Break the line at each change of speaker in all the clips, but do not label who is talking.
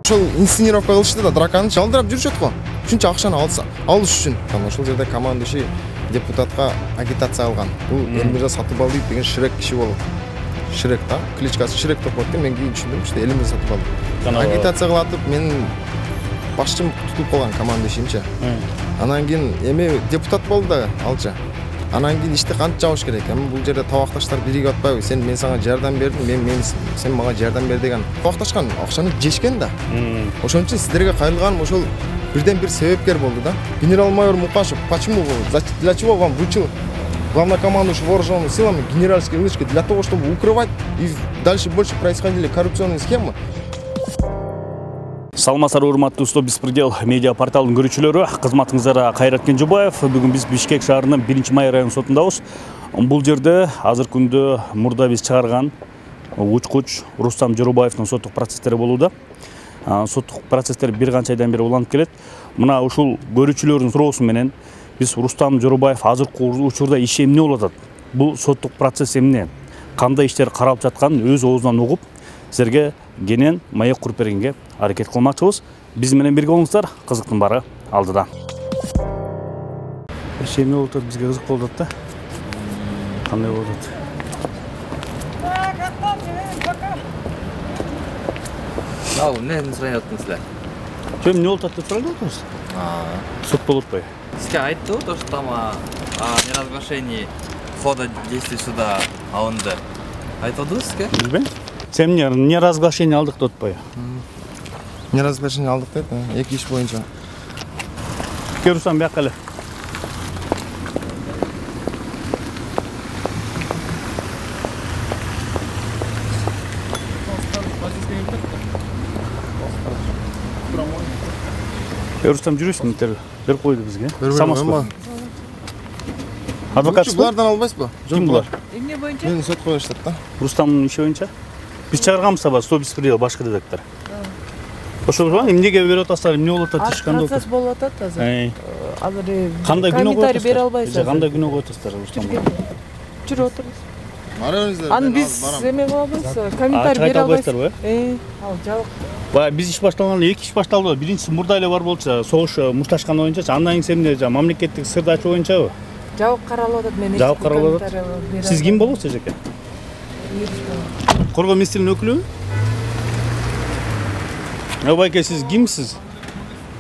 Ошол инсценировка кылышты да, драканы жалдырап жүрүшөт го. Ушунча акчаны алыш үчүн. Ошол жерде команда иши депутатка агитация алган. Бул Элмирза Сатыбалдиев деген Шрек киши болот. Шрек да, кличкасы Шрек деп коет. Мен кийин түшүндүм, işte Элмирза Сатыбалдиев. Агитация кылатып, мен башчым тутулуп калган команда ишинче. Анан кийин эми депутат болду да алча. Анан кийин ишти кантип жабыш керек? Эми бул жерде табакташтар бириге атпайбы? Мен сага жардам бердим, сен мага жардам бер деген. Табакташкан акчаны жешкен да. Ошон үчүн сиздерге кайрылганым ошол бирден бир себепкер болду да. Генерал-майор Мукашев почему для чего вам вручил главнокомандующий вооруженными силами генеральские лычки? Для того, чтобы укрывать и дальше больше происходили коррупционные схемы.
Саламатсыздар, урматтуу Сто Беспредел медиа порталынын көрүүчүлөрү, кызматыңыздарга Кайрат Кенжебаев. Бүгүн биз Бишкек шаарынын 1-май район сотундабыз. Бул жерде азыр күндө мурда биз чыгарган учкуч Рустам Жорубаевдин соттук процесстери болууда. Соттук процесстер бир канча айдан бери уланып келет. Мына ушул көрүүчүлөрдүн суроосу менен биз Рустам Жорубаев азыркы учурда иши эмне болуп атат? Бул соттук процесс эмне? Кандай иштер каралып жатканын өз оозунан угуп, силерге кенен маек куруп бергенге аракет кылмакчыбыз. Биз менен бирге болуңуздар, кызыктын баары алдыда. Иши эмне болуп атат, бизге кызык болуп атат да. Кандай болуп атат?
Ал, эмне сурайып атасыздар?
Эмне болуп атат деп сурап атабыз? Суд болуп атпайбы?
Сизге айтты то, что там о неразглашении хода действий суда алынды. Айтылды сизге?
Билбейм. Сен не разглашение алдык деп атпайбы?
Не разглашение алдык дейт, эки иш боюнча.
Рустам бияка эле. Рустам жүрөсүң, берип койду бизге. Самасызбы? Адвокатсызбы?
Булардан албайсызбы?
Ким булар?
Эмне боюнча?
Мени сот коюштат да.
Рустамдын иши боюнча. Биз чыгарганбыз аба Сто Беспредел башкы редактор. Ошол zaman эмнеге берип атасыздар, эмне болуп атат, иш кандай болуп атат?
Процесс болуп атат азыр. Азыр
кандай күнөө
комментарий бере албайсыз.
Кандай күнөө коюп атасыздар Рустамга?
Жүрүп отурбуз.
Бара бериңиздер.
Аны биз эме кылабыз, комментарий бере албайсызбы? Ал жабык.
Биз иш башталганда эки иш башталды. Биринчиси мурда эле бар болчу, согуш мушташкан боюнча, андан кийин эмне мамлекеттик сырды ачуу боюнчабы?
Жабык каралып атат, мен
Жабык каралып атат. Сиз ким болосуз эжеке? Коргоо министринин өкүлүбү? Байке, сиз кимсиз?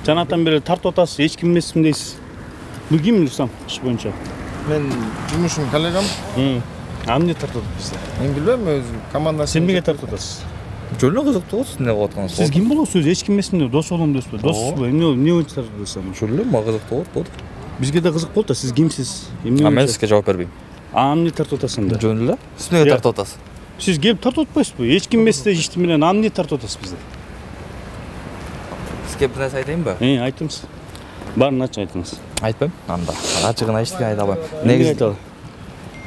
Жанатан бери тартып атасыз, эч ким эмесмин дейсиз. Бул ким Рустам иш боюнча?
Мен жумушум коллегам.
Эмне тартып атасыз?
Мен билбейм, өз командасы.
Сен эмнеге тартып атасыз?
Жөн эле кызыктуу болот, эмне кылып атканыңыз.
Сиз ким болосуз? Эч ким эмесмин, дос болом депсизби? Доссузбу? Эмне боюнча тартып атасыз?
Жөн эле, мага кызыктуу болот.
Бизге да кызык болот да, сиз кимсиз? Эмне?
Мен сизге жооп бербейм.
Эмне тартып атасыз анда?
Жөн эле. Сиз эмнеге тартып атасыз?
Сиз келип тартып атпайсызбы? Эч ким эмес ишти менен эмне тартып атасыз бизди?
Сизге бир нерсе айтайынбы?
Айтыңыз. Баарын ачык айтыңыз.
Айтпайм. Анда. Ачыгын айта албайм.
Негизи айталы.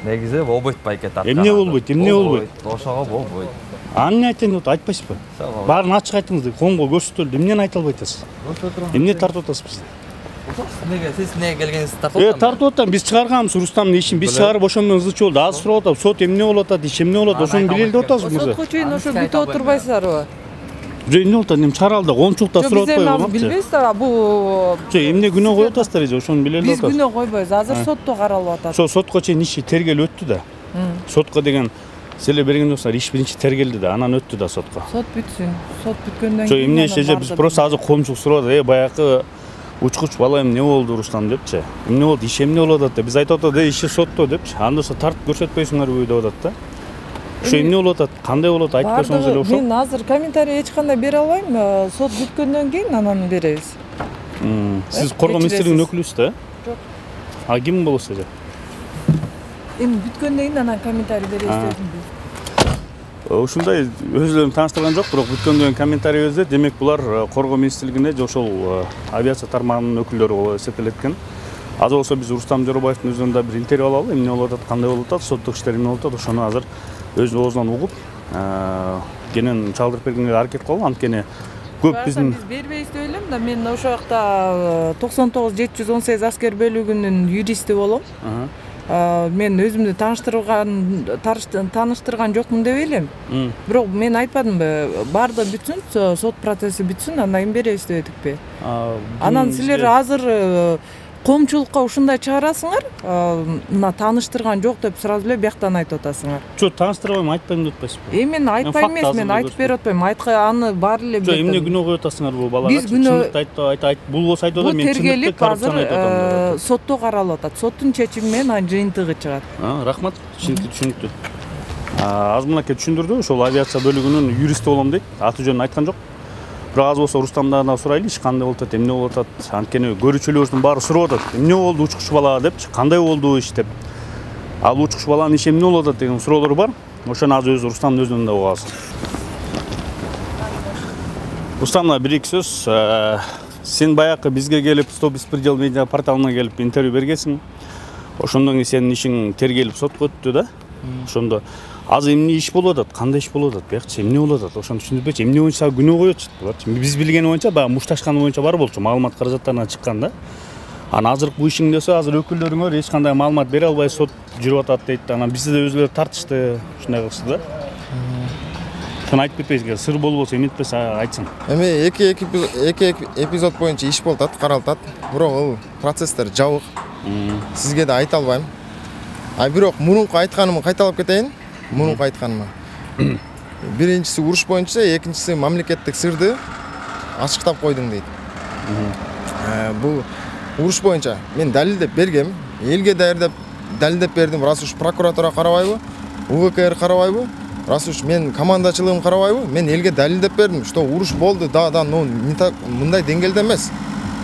Негизи болбойт байке тартып.
Эмне болбойт? Эмне болбойт?
Ошого болбойт.
Эмне айтайын деп айтпайсызбы? Баарын ачык айтыңыз деп коомго көрсөтөлдү. Эмнени айта албай атасыз? Эмне тартып атасыз бизди?
Сиз эмнеге келгениңизди тартып атам?
Тартып атам. Биз чыгарганбыз Рустамдын ишин. Биз чыгарып ошондон ызычы болду. Азыр сурап атам. Сот эмне болуп атат, иш эмне болот? Ошону билели деп атасыз мырза.
Сотко чейин ошо бүтүп отурбайсыздарбы?
Эмне болуп атат? Эми чаралда коомчулукта сурап атпайбы?
Биз билбейсиздер, бул
эмне күнөө коюп атасыздар эже? Ошону билели деп
биз
атасыз.
күнөө койбойбуз. Азыр сотто каралып атат.
Ошо сотко чейин иши тергелип өттү да. Сотко деген силер берген жоксуңар, иш биринчи тергелди да, анан өттү да сотко.
Сот бүтсүн. Сот бүткөндөн
кийин эмне эже биз просто азыр коомчулук сурап атат. Баягы учкуч бала эмне болду Рустам депчи. Эмне болду? Иш эмне болуп атат деп. Биз айтып атат, иши сотто депчи. Анда тартып көрсөтпөйсүңөрбү деп атат да. Ошо эмне болуп атат? Кандай болот? Айтып койсоңуз эле ошо.
Мен азыр комментарий эч кандай бере албайм. Сот бүткөндөн кийин анан беребиз.
Сиз коргоо министринин өкүлүсүз да?
Жок.
Ким болосуз эже?
Эми бүткөндөн кийин анан комментарий беребиз дедим.
Ушундай өзүлөрүн тааныштырган жок, бирок бүткөндөн комментарий берди. Демек булар коргоо министрлигине же ошол авиация тармагынын өкүлдөрү болуп эсептелет экен. Азыр болсо биз Рустам Жорубаевдин өзүнөн да бир интервью алалы, эмне болуп атат, кандай болуп атат, соттук иштер эмне болуп атат, ошону азыр өз оозунан угуп, кенен чалдырып бергенге аракет кылалы. Анткени көп биздин
биз бербейбиз деп ойлойм да. Мен ошол жакта 99 718 аскер бөлүгүнүн юристи болом. мен өзүмдү тааныштырган жокмун деп элем. Бирок мен айтпадымбы, баардыгы бүтсүн, сот процесси бүтсүн, андан кийин беребиз деп эдикпи. Анан силер азыр коомчулукка ушундай чыгарасыңар, мына тааныштырган жок деп сразу эле бияктан айтып атасыңар.
Жок, тааныштырбайм, айтпайм деп атпайсызбы?
Мен айтпайм эмес, мен айтып берип атпайм. Аны баары эле
билет. Жок, эмне күнөө коюп атасыңар бул балага?
Биз күнөө
айт, бул болсо айтып атам, мен чындыкты коррупцияны айтып атам.
Сотто каралып атат. Соттун чечими менен анын жыйынтыгы чыгат.
Рахмат, түшүнүктүү. Азмынакей түшүндүрдү, ошол авиация бөлүгүнүн юристи болом дейт. Аты жөнүн айткан жок. Бирок аз болсо Рустамдан да сурайлы, кандай болуп атат, эмне болуп атат. Анткени көрүүчүлөрүбүздүн баары сурап атат. Эмне болду учкуч балага депчи, кандай болду иш деп. Ал учкуч баланын иши эмне болуп атат деген суроолор бар. Ошону азыр өзү Рустамдын өзүнөн да угабыз. Рустам, бир-эки сөз. Сен баягы бизге келип, Стоп беспредел медиа порталына келип интервью бергенсиң. Ошондон кийин сенин ишиң тергелип сотко өттү да. Ошондо азыр эмне иш болуп атат, кандай иш болуп атат, биякчы эмне болуп атат, ошону түшүндүрбөчү, эмне боюнча күнөө коюп атышат буларчы? Биз билген боюнча баягы мушташканы боюнча бар болчу, маалымат каражаттарынан чыккан да. Анан азыркы бу ишиң десе, азыр өкүлдөрүңөр эч кандай маалымат бере албай сот жүрүп атат дейт. Анан бизди да өзүлөрү тартышты, ушундай кылышты да. Ошону айтып кетпейсиңер, сыр болбосо эметпесе айтсын.
Эми эки эпизод боюнча иш болуп атат, каралып атат. Бирок ал процесстер жабык. Сизге да айта албайм. Бирок мурунку айтканымды кайталап кетейин. Мурунку айтканыма. Биринчиси уруш боюнча, экинчиси мамлекеттик сырды ачыктап койдуң дейт. Бул уруш боюнча мен далилдеп бергем, элге далилдеп бердим. Раз уж прокуратура карабайбы, УВКР карабайбы, раз уж мен командачылыгым карабайбы, мен элге далилдеп бердим, что уруш болду, да, но не так мындай деңгээлде эмес.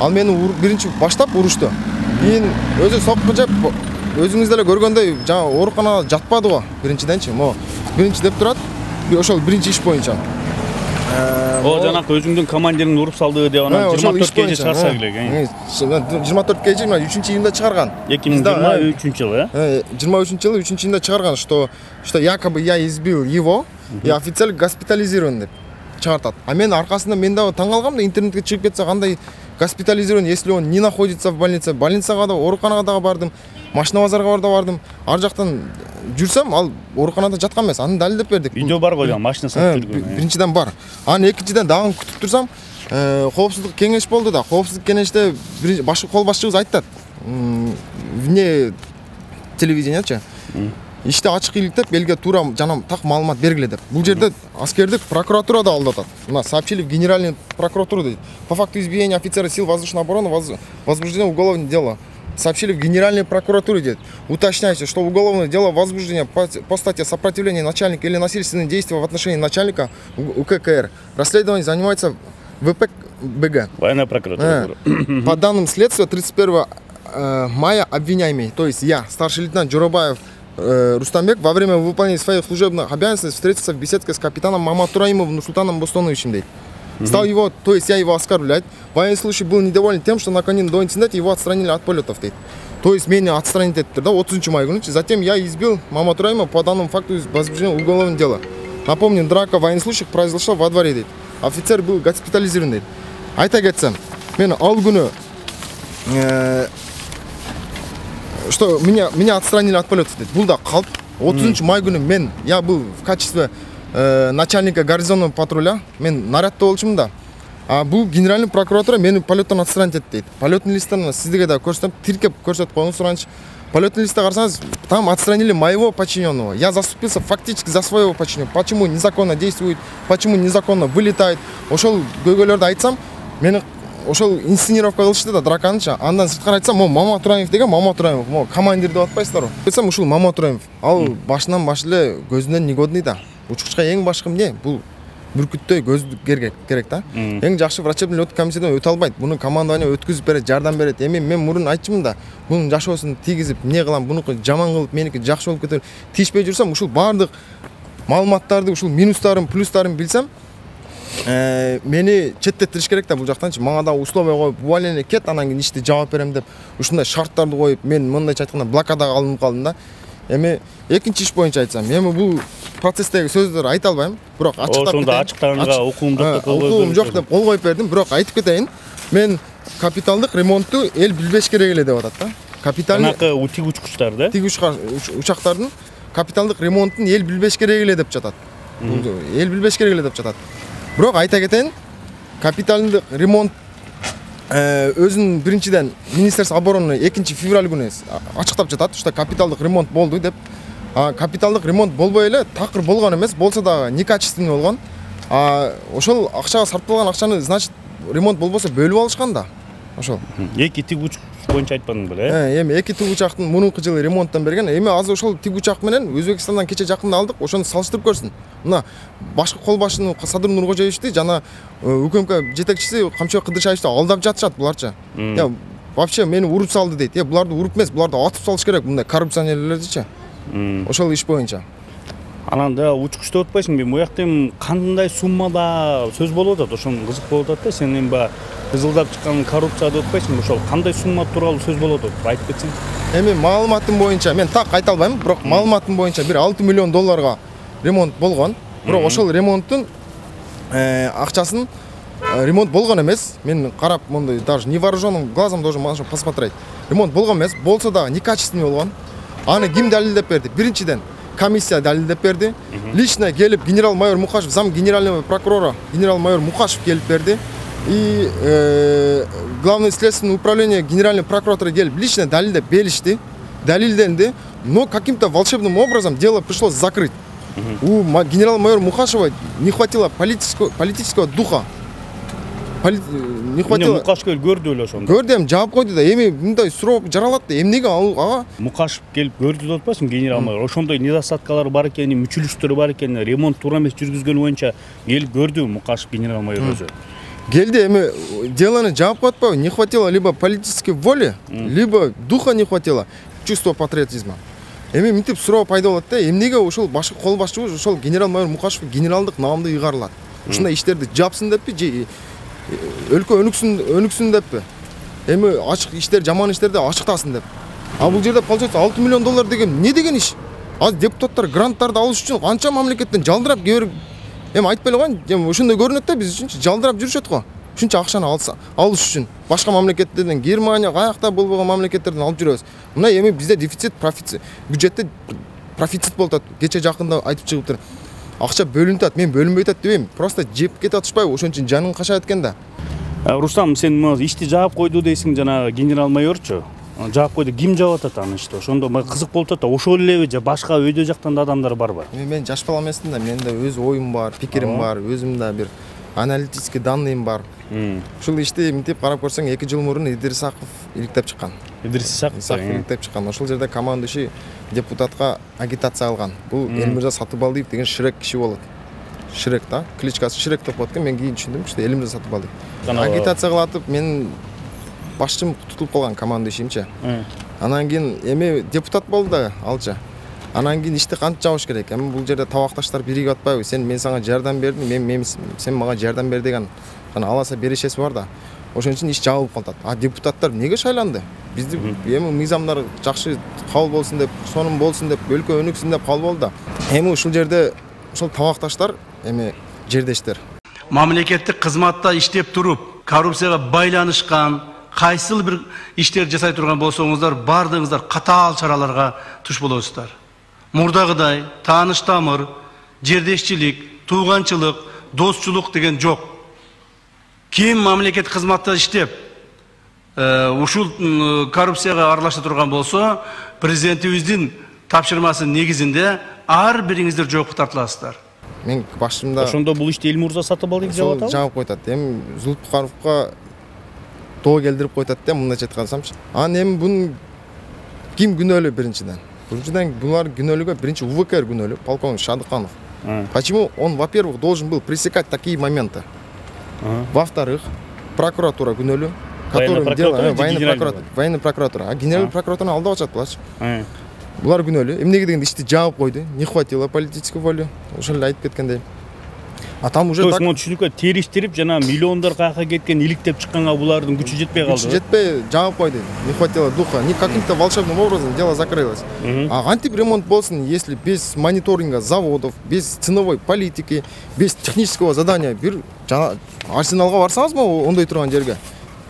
Ал мени биринчи баштап урушту. Кийин өзү сокку жеп, өзүңүз деле көргөндөй, жана ооруканада жатпады го биринчиденчи. Биринчи деп турат. Ошол биринчи иш боюнча.
О, жанакы өзүңдүн командириңди уруп салды деп анан 24 кж чыгарса керек.
24 кж 3-июнда чыгарган.
2023 жылы,
23 жылы 3-июнда чыгарган, что якобы я избил его, и официально госпитализирован деп чыгартат. А мен аркасында мен да таң калгам да, интернетке чыгып кетсе кандай госпитализирован, если он не находится в больнице. Больницага да, ооруканага да бардым, машина базарга да бардым. Ар жактан жүрсөм, ал ооруканада жаткан эмес. Аны далилдеп бердик.
Видео бар го, машина сатып жүргөн.
Биринчиден бар. Анан экинчиден дагы күтүп турсам, коопсуздук кеңеш болду да. Коопсуздук кеңеште кол башчыбыз айтат. Вне телевидениячы. Иште ачык иликтеп, элге туура жана так маалымат бергиле деп. Бул жерде аскердик прокуратура да алдатат. Мына сообщили в Генеральную прокуратуру дейт. По факту избиения офицера сил воздушной обороны возбуждено уголовное дело. Сообщили в Генеральную прокуратуру дейт. Уточняйте, что уголовное дело возбуждения по статье сопротивления начальника или насильственные действия в отношении начальника УККР. Расследование занимается ВПБГ.
Военная прокуратура.
По данным следствия 31 мая обвиняемый, то есть я, старший лейтенант Джурабаев Рустамбек, во время выполнения своих служебных обязанностей встретился в беседке с капитаном Маматураимовым Нурсултаном Бостоновичем дейт. Стал его, то есть я его оскорблять. Военнослужащий был недоволен тем, что накануне до инцидента его отстранили от полетов дейт. То есть меня отстранить это, да, 30 мая. Затем я избил Маматураимова по данному факту возбуждения уголовного дела. Напомню, драка военнослужащих произошла во дворе дейт. Офицер был госпитализирован дейт. Айта кетсем, мен ал күнү что меня отстранили от полетов дейт. Бул да калп. 30 май күнү я был в качестве начальника гарнизонного патруля, мен нарядта болчумун да. А бул Генеральный прокуратура мени полеттен отстранить этти дейт. Полетный листтерин сиздерге да көрсөтөм, тиркеп көрсөтүп коюңуз суранчы. Полетный листте карасаңыз, там отстранили моего подчиненного. Я заступился фактически за своего подчиненного. Почему незаконно действует, почему незаконно вылетает. Ошол көйгөйлөрдү айтсам, мени ошол инсценировка кылышты да драканычы. Андан сырткары айтсам, Маматураимов деген Маматураимов, командир деп атпайсыздарбы? Айтсам ушул Маматураимов. Ал башынан баш эле көзүнөн негодный да. Учкучка эң башкы эмне? Бул бүркүттөй көздүк керек да. Эң жакшы врачебный лёт комиссиядан өтө албайт. Буну командование өткүзүп берет, жардам берет. Эми мен мурун айтчымын да, бунун жашоосун тийгизип, эмне кылам, бунуку жаман кылып, меники жакшы болуп кетер. Тийишпей жүрсөм, ушул баардык маалыматтарды, ушул минустарын, плюстарын билсем, мени четтетириш керек да бул жактанчы. Мага да условия коюп, увольнение кет, анан кийин ишти жаап берем деп, ушундай шарттарды коюп, мен мындайча айтканда блокадага алынып калдым да. Эми экинчи иш боюнча айтсам, эми бул процесстеги сөздөрдү айта албайм, бирок ачыктап кетейин.
Ошондо ачыктаганга
укугум жок деп кол коюп бердим, бирок айтып кетейин. Мен капиталдык ремонтту эл билбеш керек эле деп атат да. капитальный
тиг учкучтар да?
Тиг учактардын капиталдык ремонтун эл билбеш керек эле деп жатат. Эл билбеш керек эле деп жатат. Бирок айта кетейин, капиталдык ремонт өзүнүн биринчиден Министерство обороны 2 февраль күнү ачыктап жатат, что капиталдык ремонт болду деп. Капиталдык ремонт болбой эле, такыр болгон эмес, болсо да некачественный болгон. Ошол акчага сарпталган акчаны, значит, ремонт болбосо бөлүп алышкан да. Ошол.
Эки тиг учак боюнча айтпадың беле?
Эми эки тиг учактын мурунку жылы ремонттон берген. Эми азыр ошол тиг учак менен Өзбекстандан кече жакында алдык, ошону салыштырып көрсүн. Мына башкы кол башчы Садыр Нуркожоевичти жана УКМК жетекчиси Камчыбек Кыдыршаевичти алдап жатышат буларчы. Я вообще мени уруп салды дейт. Буларды уруп эмес, буларды атып салыш керек, мындай коррупционерлердичи. Ошол иш боюнча.
Анан да учкучта отпайсың, бул жакта кандай суммада сөз болуп атат, ошон кызык болуп атат да. Сен эми баягы кызылдап чыккан коррупцияда отпайсың, ошол кандай сумма тууралуу сөз болуп атат, айтып кетсең.
Эми маалыматым боюнча, мен так айта албайм, бирок маалыматым боюнча бир 6 миллион долларга ремонт болгон. Бирок ошол ремонттун акчасын ремонт болгон эмес. Мен карап мондай даже невооруженным глазом должен посмотреть. Ремонт болгон эмес, болсо да некачественный болгон. Аны ким далилдеп берди? Биринчиден комиссия далилдеп берди. Лично келип генерал-майор Мукашев, зам генерального прокурора генерал-майор Мукашев келип берди. И главное следственное управление генеральной прокуратуры келип лично далилдеп беришти. Далилденди, но каким-то волшебным образом дело пришлось закрыть. У генерал-майора Мукашева не хватило политического духа. Не хватило.
Мукашев көрдү эле ошондо.
Көрдү, эми жаап койду да, эми мындай суроо жаралат да, эмнеге ага?
Мукашев келип көрдү деп атпайсың, генерал-майор. Ошондой недостаткалары бар экенин, мүчүлүштөрү бар экенин, ремонт туура эмес жүргүзгөнү боюнча келип көрдү Мукашев генерал-майор өзү.
Келди, эми делону жаап коюп атпайбы? Не хватило либо политической воли, либо духа не хватило, чувство патриотизма. Эми мынтип суроо пайда болот да, эмнеге ошол башкы кол башчыбыз ошол генерал-майор Мукашев генералдык наамды ыйгарылат. Ушундай иштерди жапсын деппи же өлкө өнүксүн деппи? Эми ачык иштер, жаман иштерди ачыктасын деп. Бул жерде получается 6 миллион доллар деген эмне деген иш? Азыр депутаттар гранттарды алыш үчүн канча мамлекеттен жалдырап келип, эми айтпай эле коеюн, эми ошондой көрүнөт да, биз үчүнчү жалдырап жүрүшөт го. Ушунча акчаны алыш үчүн башка мамлекеттерден, Германия, каякта болбогон мамлекеттерден алып жүрөбүз. Мына эми бизде дефицит, профицит, бюджетте профицит болуп атат. Кече жакында айтып чыгыптыр. Акча бөлүнүп атат, мен бөлүнбөй атат дебейм. Просто жеп кетип атышпайбы, ошон үчүн жаның качат экен да.
Рустам, сен ишти жаап койду дейсиң, жана генерал-майорчу. Жаап койду, ким жаап атат аны ишти? Ошондо кызык болуп атат да, ошол элеби же башка өйдө жактан да адамдар барбы?
Мен жаш бала эмесмин да, менде өз оюм бар, пикирим бар, өзүмдө бир аналитический данныйым бар. Ушул ишти мынтип карап көрсөң, 2 жыл мурун Идирис Исаков иликтеп чыккан.
Идирис Исаков
иликтеп чыккан. Ошол жерде командующий депутатка агитация алган. Бул Элмирза Сатыбалдиев деген Шрек киши болот. Шрек да, кличкасы Шрек деп коет экен. Мен кийин түшүндүм, что Элмирза Сатыбалдиев. Агитация кылатып, мен башчым тутулуп калган командующийимчи. Анан кийин эми депутат болду да алчы. Анан кийин ишти кантип жабыш керек? Эми бул жерде табакташтар биригип атпайбы? Мен сага жардам бердим, сен мага жардам бер деген аласа беришеси бар да. Ошон үчүн иш жабылып калат. Депутаттар эмнеге шайланды? Бизди эми мыйзамдар жакшы кабыл болсун деп, сонун болсун деп, өлкө өнүксүн деп кабыл болду да. Эми ушул жерде ошол табакташтар эми жердештер.
Мамлекеттик кызматта иштеп туруп, коррупцияга байланышкан кайсыл бир иштер жасай турган болсоңуздар, бардыгыңыздар катаал чараларга туш болосуздар. Мурдагыдай тааныш тамыр, жердешчилик, тууганчылык, достчулук деген жок. Ким мамлекеттик кызматта иштеп, ушул коррупцияга аралаша турган болсо, президентибиздин тапшырмасы негизинде ар бириңиздер жоопко тартыласыздар.
Мен башымда
ошондо бул ишти Элмирза Сатыбалдиев жаап атабы?
Жаап койтат. Эми Зулпукаровго тоо келдирип койтат да, мындайча айткансамчы. Анан эми бун ким күнөөлүү биринчиден? Биринчиден булар күнөөлүгө биринчи УВКР күнөөлүү, полковник Шадыканов. Почему он, во-первых, должен был пресекать такие моменты? Во-вторых, прокуратура күнөөлүү, которым дело военный прокуратура, а генеральный прокуратура алдап атышат буларчы. Булар күнөөлүү. Эмнеге дегенде ишти жаап койду, не хватило политической воли. Ошол эле айтып кеткендей. А там уже
так түшүнүккө териштирип жана миллиондор каяка кеткен иликтеп чыкканга булардын күчү жетпей калды.
Күчү жетпей жаап койду. Не хватило духа. Ни каким-то волшебным образом дело закрылось. А антиремонт болсун, если без мониторинга заводов, без ценовой политики, без технического задания бир арсеналга барсаңызбы, ондой турган жерге.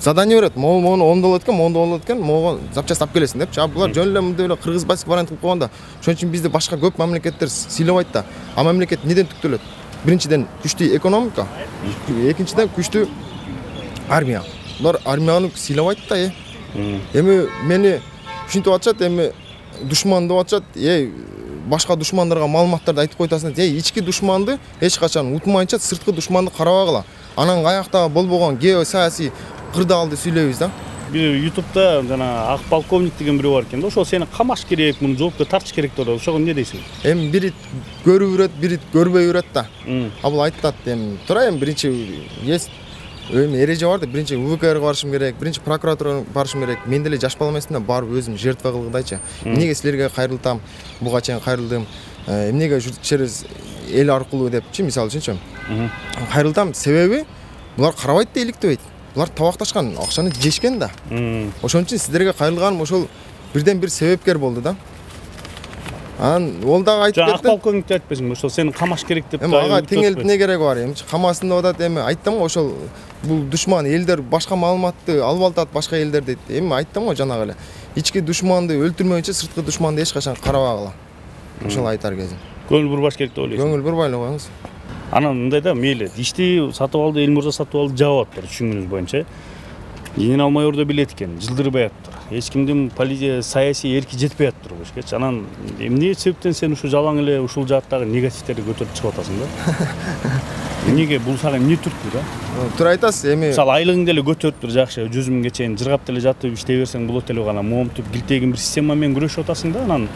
задание берет, мону оңдолот экен, могу запчасть алып келесиң депчи. А булар жөн эле мындай эле кыргызбайский вариант кылып койгон да. Ошон үчүн бизди башка көп мамлекеттер сыйлабайт да. А мамлекет неден түктөлөт? Биринчиден күчтүү экономика, экинчиден күчтүү армия. Булар армияны сыйлабайт да. Эми мени ушинтип атышат, эми душман деп атышат. Башка душмандарга маалыматтарды айтып койтасың. Ички душманды эч качан утмайынча сырткы душманды карабагыла. Анан каяктагы болбогон геосаясий кырдаалды сүйлөйбүз да.
Бир ютубта жана ак полковник деген бирөө бар экен да. Ошол сени камаш керек, муну жоопко тартыш керек деп атат. Ошого эмне дейсиң?
Эми бири көрүп жүрөт, бири көрбөй жүрөт да. А бул айтат эми тура эми биринчи есть эреже бар да, биринчи УВКРга барышым керек, биринчи прокуратурага барышым керек. Мен деле жаш бала эмесмин да, барып өзүм жертва кылгыдайчы. Эмнеге силерге кайрылтам, буга чейин кайрылдым. Эмнеге через эл аркылуу депчи, мисалы үчүнчү. Кайрылтам, себеби булар карабайт да иликтебейт. Булар табакташкан, акчаны жешкен да. Ошон үчүн сиздерге кайрылганым ошол бирден бир себепкер болду да. Ол дагы айтып кетти.
Ак полковник айтпайсыңбы? Ошол сени камаш керек деп.
Эми ага теңелип эмне кереги бар? Эми камасын деп атат, эми айттым го ошол бул душман элдер башка маалыматты алып атат башка элдер дейт. Эми айттым го жанагы эле. Ички душманды өлтүрмөйүнчө сырткы душманды эч качан карабагыла. Ошол айтар кезим.
Көңүл бурбаш керек деп ойлойсуң.
Көңүл бурбай эле коюңуз.
Анан мындай да, мейли ишти сатып алды, эл мырза сатып алды жабып атыптыр түшүнгүнүз боюнча. Генерал майор да билет экен, жылдырбай атыптыр. Эч кимдин политика саясий эрки жетпей атыптыр бешкечи. Анан эмне себептен сен ушу жалаң эле ушул жааттагы негативтерди көтөрүп чыгып атасың да? Эмнеге бул сага эмне түрткү да?
Туура айтасыз, эми
мисалы айлыгыңды эле көтөрүптүр, жакшы 100 миңге чейин жыргап деле жатып иштей берсең болот эле, гана момтуп килтегин бир система менен күрөшүп атасың да. Анан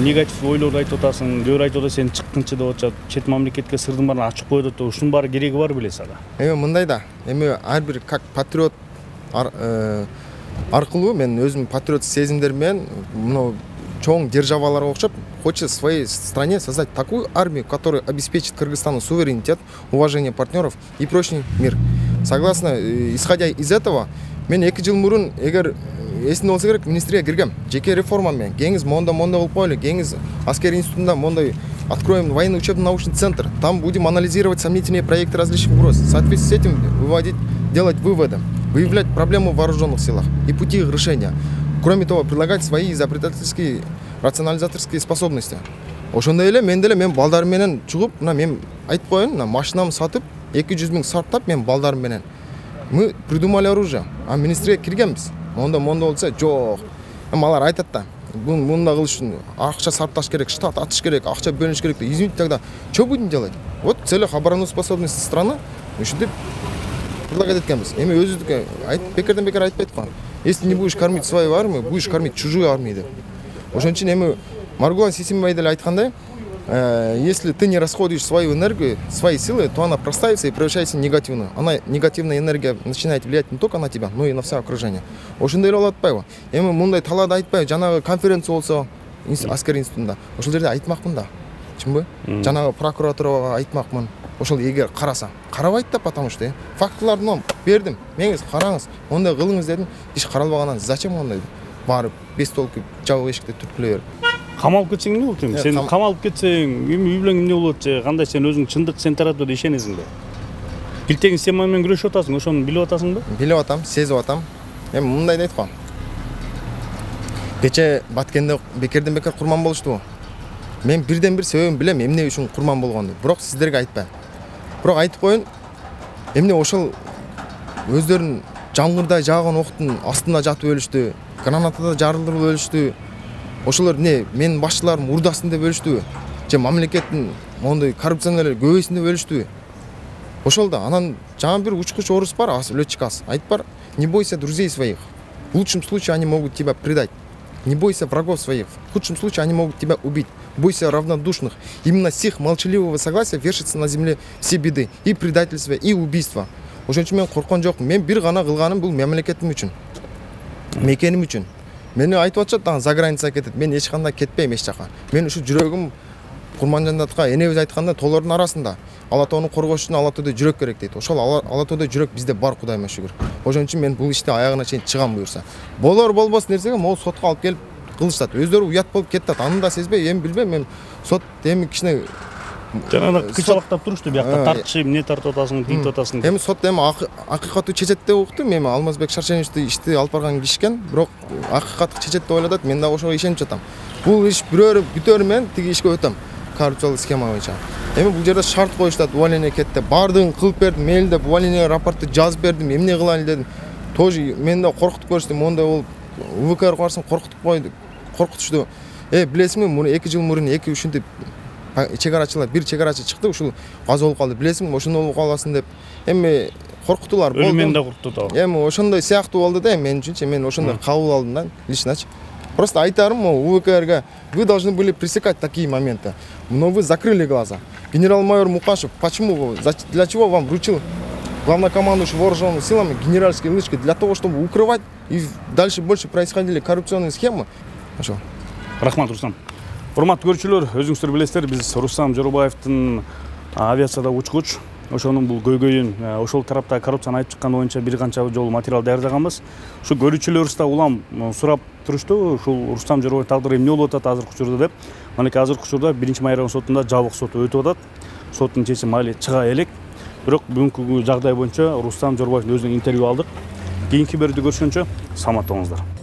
негатив ойлорду айтып атасың, көбүр айтып атат сен чыккынчы деп атышат, чет мамлекетке сырдын баарын ачып коет атат. Ушунун баары кереги бар беле сага?
Эми мындай да, эми ар бир как патриот аркылуу мен өзүм патриот сезимдер менен мына чоң державаларга окшоп хочет в своей стране создать такую армию, которая обеспечит Кыргызстану суверенитет, уважение партнеров и прочный мир. Согласно, исходя из этого, мен 2 жыл мурун эгер эсинде болсо керек, министрге киргем. Жеке реформа менен кеңиз монда кылып коелу, кеңиз аскери институтунда мондай откроем военный учебно-научный центр. Там будем анализировать сомнительные проекты различных угроз. В соответствии с этим делать выводы, выявлять проблемы в вооруженных силах и пути их решения. Кроме того, предлагать свои изобретательские, рационализаторские способности. Ошондой эле мен балдарым менен чыгып, мына мен айтып коеюн, машинамды сатып, 200 миң сарптап мен балдарым менен. Мы придумали оружие. А министрге киргенбиз. Монда болсо жок. Алар айтат да, мында кылыш үчүн акча сарпташ керек, штат атыш керек, акча бөлүш керек. Извините, тогда что будем делать? Вот в целях обороноспособности страны ушинтип предлагать эткенбиз. Эми өзүдүкү бекерден бекер айтпайт го. Если не будешь кормить свою армию, будешь кормить чужую армию деп. Ошон үчүн эми Маргулан Сисимбай деле айткандай, если ты не расходуешь свою энергию, свои силы, то она простаивается и превращается в негативную. Негативная энергия начинает влиять не только на тебя, но и на все окружение. Ошондой эле болуп атпайбы? Эми мындай талаада айтпайбы, жанагы конференция болсо, аскер институтунда. Ошол жерде айтмакмын да. Чынбы? Жанагы прокуратурага айтмакмын. Ошол эгер караса, карабайт да, потому что фактыларды бердим. Меңиз караңыз, ондай кылыңыз дедим. Иш каралбагандан зачем ондай? Барып 5 толку жабык эшикте түрткүлөй берип.
Камалып кетсең эмне болот эми? Сен камалып кетсең, эми үй бүлөң эмне болот же? Кандай сен өзүң чындык сен тарапта ишенесиң да? Килтегин система менен күрөшүп атасың, ошону билип атасыңбы?
Билип атам, сезип атам. Эми мындай дейт го. Кече Баткенде бекерден бекер курман болушту. Мен бирден бир себебин билем, эмне үчүн курман болгонду. Бирок сиздерге айтпайм. Бирок айтып коеюн, эмне ошол өздөрүнүн жамгырдай жааган октун астында жатып өлүштү, гранатада жарылдырып өлүштү. Ошолор эмне менин башчыларым урдасын деп өлүштүбү? Же мамлекеттин мондой коррупционер көбөйсүн деп өлүштүбү? Ошол да. Анан жаңы бир учкуч орус бар, летчик айтып бар, не бойся друзей своих. В лучшем случае они могут тебя предать. Не бойся врагов своих. В худшем случае они могут тебя убить. Бойся равнодушных. Именно с их молчаливого согласия вершится на земле все беды. И предательство, и убийство. Ошон үчүн мен корккон жокмун. Мен бир гана кылганым бул мамлекетим үчүн. Мекеним үчүн. Мени айтып атышат да, за границага кетет. Мен эч кандай кетпейм эч жака. Мен ушу жүрөгүм Курманжандатка энебиз айтканда тоолордун арасында. Ала тоону коргош үчүн ала тоодо жүрөк керек дейт. Ошол ала тоодо жүрөк бизде бар, Кудайыма шүгүр. Ошон үчүн мен бул иште аягына чейин чыгам буюрса. Болор болбос нерсеге могу сотко алып келип кылышат. Өздөрү уят болуп кетет. Аны да сезбей, эми билбейм, мен сот эми кичине
Жана кычалактап турушту биякта тартышып, эмне тартып атасың, тинтип атасың.
Эми сот эми акыйкаттуу чечет деп уктум. Эми Алмазбек Шаршеновичти ишти алып барган киши экен, бирок акыйкаттуу чечет деп ойлоп атат. Мен дагы ошого ишенип жатам. Бул иш бирөөрү бүтөрү менен тиги ишке өтөм. Коррупциялык схема боюнча. Эми бул жерде шарт коюштат, увольнение кетти. Бардыгын кылып бердим, мейлдеп увольнение рапорту жазып бердим, эмне кылайын дедим. Тоже мен да коркутуп көрсөтүм, мондай болуп УВКга барсам коркутуп койду. Коркутушту. Билесиңби, муну 2 жыл мурун 2 ушинтип чегарачылар, бир чегарачы чыкты, ушул каза болуп калды. Билесиңби, ошондой болуп каласың деп. Эми коркутуулар болду.
Өлүмүн да коркутуу да.
Эми ошондой сыяктуу болду да, мен үчүнчү, мен ошондой кабыл алдым да, личночи. Просто айтарым, УВКРга вы должны были пресекать такие моменты. Но вы закрыли глаза. Генерал-майор Мукашев, почему, для чего вам вручил главнокомандующий вооруженными силами генеральские лычки? Для того, чтобы укрывать и дальше больше происходили коррупционные схемы.
Рахмат, Рустам. Урматтуу көрүүчүлөр, өзүңүздөр билесиздер, биз Рустам Жорубаевдин авиацияда учкуч, ошонун бул көйгөйүн, ошол тарапта коррупцияны айтып чыккан боюнча бир канча жолу материал даярдаганбыз. Ушу көрүүчүлөрүбүз да улам сурап турушту, ушул Рустам Жорубаев тагдыры эмне болуп атат азыркы учурда деп. Манекей азыркы учурда 1-Майра район сотунда жабык соту өтүп атат. Соттун чечими али чыга элек. Бирок бүгүнкү жагдай боюнча Рустам Жорубаевдин өзүнүн интервью алдык. Кийинки берүүдө көрүшкөнчө саламатта болуңуздар.